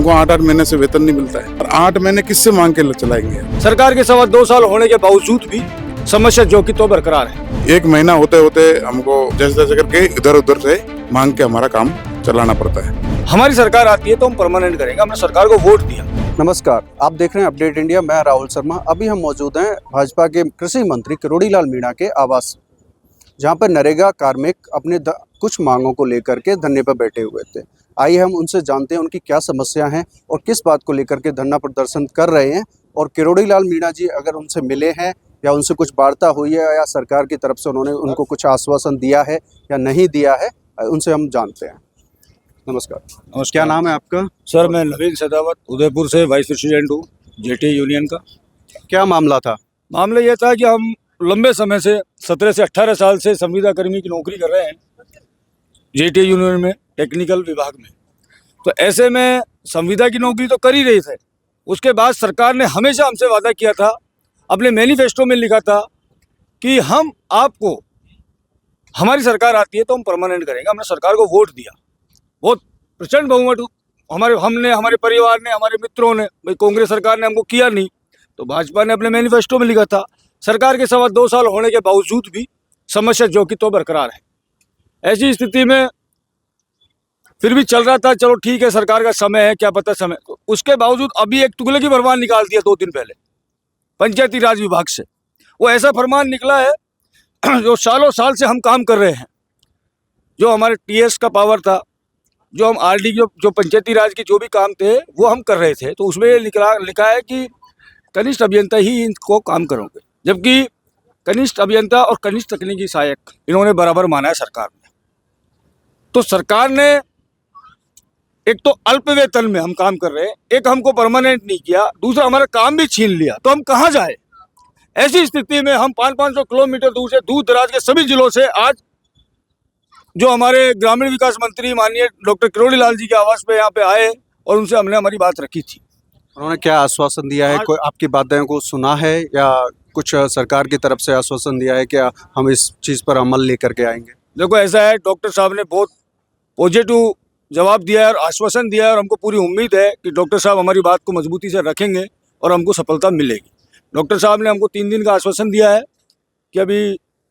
हमको 8-8 महीने से वेतन नहीं मिलता है और 8 महीने किससे मांग के चलाएंगे। सरकार के 2.25 साल होने के बावजूद भी समस्या जो कि तो बरकरार है। 1 महीना होते होते हमको जैसे तैसे करके इधर उधर से मांग के हमारा काम चलाना पड़ता है। हमारी सरकार आती है तो हम परमानेंट करेंगे, हमने सरकार को वोट दिया। नमस्कार, आप देख रहे हैं अपडेट इंडिया। मैं राहुल शर्मा। अभी हम मौजूद हैं भाजपा के कृषि मंत्री किरोड़ी लाल मीणा के आवास, जहां पर नरेगा कार्मिक अपने कुछ मांगों को लेकर के धरने पर बैठे हुए थे। आइए हम उनसे जानते हैं उनकी क्या समस्या हैं और किस बात को लेकर के धरना प्रदर्शन कर रहे हैं। और किरोड़ी लाल मीणा जी अगर उनसे मिले हैं या उनसे कुछ वार्ता हुई है या सरकार की तरफ से उन्होंने उनको कुछ आश्वासन दिया है या नहीं दिया है, उनसे हम जानते हैं। नमस्कार, क्या नाम है आपका? सर, मैं नवीन सदावत उदयपुर से वाइस प्रेसिडेंट हूँ जेटी यूनियन का। क्या मामला था? मामला ये था कि हम लंबे समय से 17 से 18 साल से संविदा कर्मी की नौकरी कर रहे हैं जेटी यूनियन में, टेक्निकल विभाग में। तो ऐसे में संविदा की नौकरी तो कर ही रहे थे। उसके बाद सरकार ने हमेशा हमसे वादा किया था, अपने मैनिफेस्टो में लिखा था कि हम आपको, हमारी सरकार आती है तो हम परमानेंट करेंगे। हमने सरकार को वोट दिया, बहुत प्रचंड बहुमत हमारे परिवार ने, हमारे मित्रों ने। भाई कांग्रेस सरकार ने हमको किया नहीं, तो भाजपा ने अपने मैनिफेस्टो में लिखा था। सरकार के 2.25 साल होने के बावजूद भी समस्या जो कि तो बरकरार है। ऐसी स्थिति में फिर भी चल रहा था, चलो ठीक है, सरकार का समय है, क्या पता समय। तो उसके बावजूद अभी एक तुगलकी फरमान निकाल दिया 2 दिन पहले पंचायती राज विभाग से। वो ऐसा फरमान निकला है जो सालों साल से हम काम कर रहे हैं। जो हमारे टीएस का पावर था, जो हम आरडी जो पंचायती राज के जो भी काम थे वो हम कर रहे थे, तो उसमें लिखा है कि कनिष्ठ अभियंता ही इनको काम करोगे। जबकि कनिष्ठ अभियंता और कनिष्ठ तकनीकी सहायक इन्होंने बराबर माना है सरकार ने। तो सरकार ने एक तो अल्प वेतन में हम काम कर रहे हैं, एक हमको परमानेंट नहीं किया, दूसरा हमारा काम भी छीन लिया, तो हम कहाँ जाए। ऐसी स्थिति में हम 500-500 किलोमीटर दूर से, दूर दराज के सभी जिलों से आज जो हमारे ग्रामीण विकास मंत्री माननीय डॉक्टर किरोड़ी लाल जी के आवास पे यहाँ पे आए और उनसे हमने हमारी बात रखी थी। उन्होंने क्या आश्वासन दिया है? कोई आपकी बातों को सुना है या कुछ सरकार की तरफ से आश्वासन दिया है कि हम इस चीज़ पर अमल लेकर के आएंगे? देखो ऐसा है, डॉक्टर साहब ने बहुत पॉजिटिव जवाब दिया है और आश्वासन दिया है, और हमको पूरी उम्मीद है कि डॉक्टर साहब हमारी बात को मजबूती से रखेंगे और हमको सफलता मिलेगी। डॉक्टर साहब ने हमको 3 दिन का आश्वासन दिया है कि अभी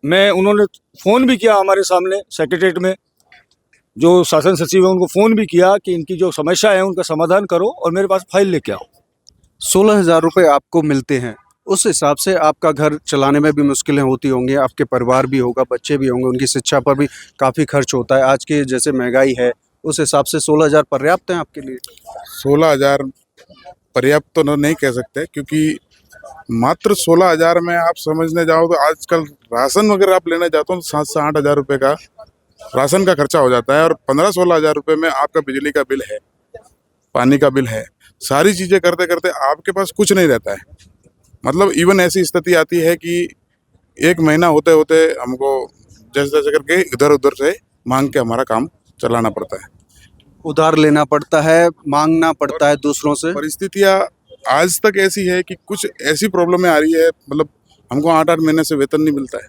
उन्होंने फ़ोन भी किया हमारे सामने सेक्रेटरीट में, जो शासन सचिव है उनको फ़ोन भी किया कि इनकी जो समस्या है उनका समाधान करो और मेरे पास फाइल लेके आओ। 16,000 रुपये आपको मिलते हैं, उस हिसाब से आपका घर चलाने में भी मुश्किलें होती होंगी, आपके परिवार भी होगा, बच्चे भी होंगे, उनकी शिक्षा पर भी काफ़ी खर्च होता है। आज की जैसे महंगाई है उस हिसाब से 16,000 पर्याप्त हैं आपके लिए? 16,000 पर्याप्त तो नहीं कह सकते, क्योंकि मात्र 16,000 में आप समझने जाओ तो आजकल राशन वगैरह आप लेने जाते हो तो 7 से 8 हज़ार रुपये का राशन का खर्चा हो जाता है। और 15-16 हज़ार रुपये में आपका बिजली का बिल है, पानी का बिल है, सारी चीज़ें करते करते आपके पास कुछ नहीं रहता है। मतलब इवन ऐसी स्थिति आती है कि 1 महीना होते होते हमको जैसे तैसे करके इधर उधर से मांग के हमारा काम चलाना पड़ता है। उधार लेना पड़ता है, मांगना पड़ता है दूसरों से। परिस्थितियाँ आज तक ऐसी है कि कुछ ऐसी प्रॉब्लम आ रही है, मतलब हमको 8-8 महीने से वेतन नहीं मिलता है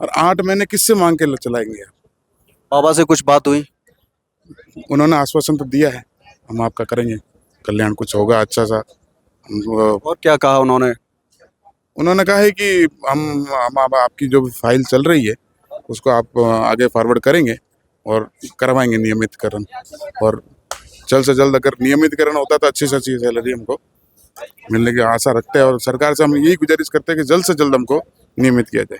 और 8 महीने किससे मांग के चलाएंगे। बाबा से कुछ बात हुई? उन्होंने आश्वासन तो दिया है, हम आपका करेंगे कल्याण, कुछ होगा अच्छा सा। और क्या कहा उन्होंने? उन्होंने कहा है कि हम आपकी जो फाइल चल रही है उसको आप आगे फॉरवर्ड करेंगे और करवाएंगे नियमितकरण, और जल्द से जल्द अगर नियमितकरण होता तो अच्छी से अच्छी सैलरी हमको मिलने की आशा रखते हैं। और सरकार से हम यही गुजारिश करते हैं कि जल्द से जल्द हमको नियमित किया जाए।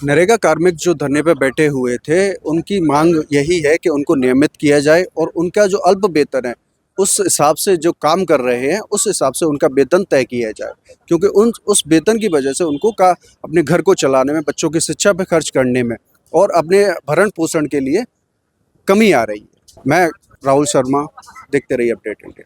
नरेगा कार्मिक जो धरने पे बैठे हुए थे, उनकी मांग यही है कि उनको नियमित किया जाए और उनका जो अल्प वेतन है उस हिसाब से जो काम कर रहे हैं उस हिसाब से उनका वेतन तय किया जाए, क्योंकि उस वेतन की वजह से उनको अपने घर को चलाने में, बच्चों की शिक्षा पे खर्च करने में और अपने भरण पोषण के लिए कमी आ रही है। मैं राहुल शर्मा, देखते रहिए अपडेट इंडिया।